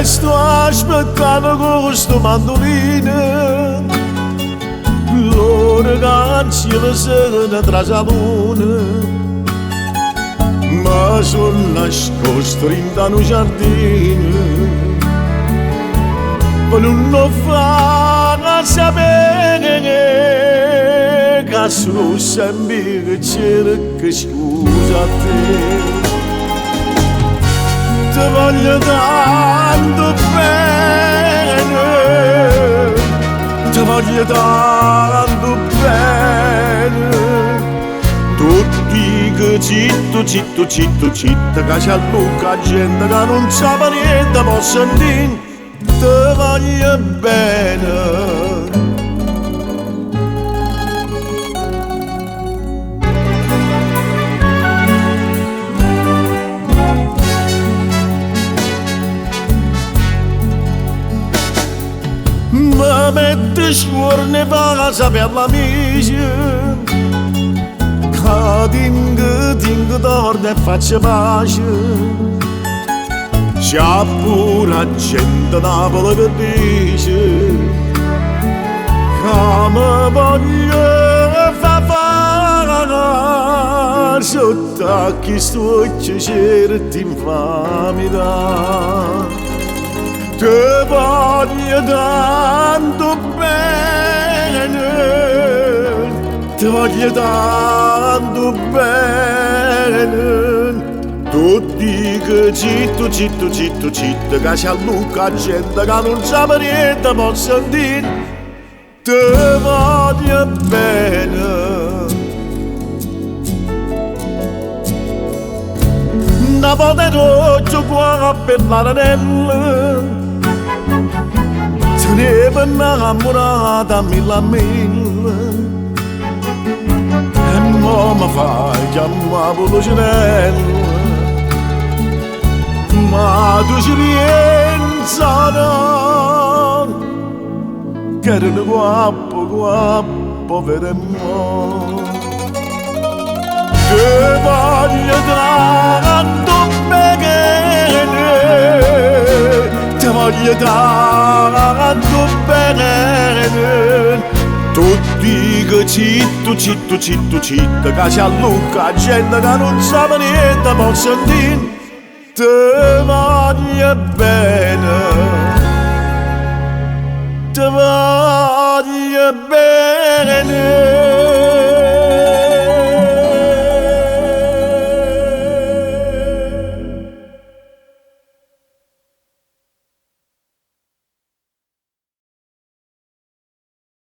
sto aspettando con sto mandolino, l'ora canzone se ne trasalone, ma sono nascosto in un giardino, per non far sapere che sono sempre che cerco scusa a te. Ti voglio tanto bene, ti voglio tanto bene. Tu dici zitto, zitto, zitto, zitto, che c'è poca gente che non sa niente, può sentire, ti voglio bene. Ma mette scuorne pasa per la mia, che tingo d'orda e faccia pace. C'è pure gente Napoli che dice che mi voglio far fare sotto a chi sto certi infamità. Ti voglio tanto bene, ti voglio tanto bene. Tu dici zitto, zitto, zitto, zitto, che c'è Luca gente che non sa niente, può sentire, ti voglio bene. Una volta roccio qua per l'aranella, se ne è innamorata mille mille, e mo mi fai chiamare Polocinella, ma tu ci rientrano, che erano guappo, vedemmo. Ti voglio tanto bene, ti voglio tanto bene. Tu dici zitto, zitto, zitto, zitto, che c'è Luca gente che non sa niente, può sentire, ti voglio bene, ti voglio bene.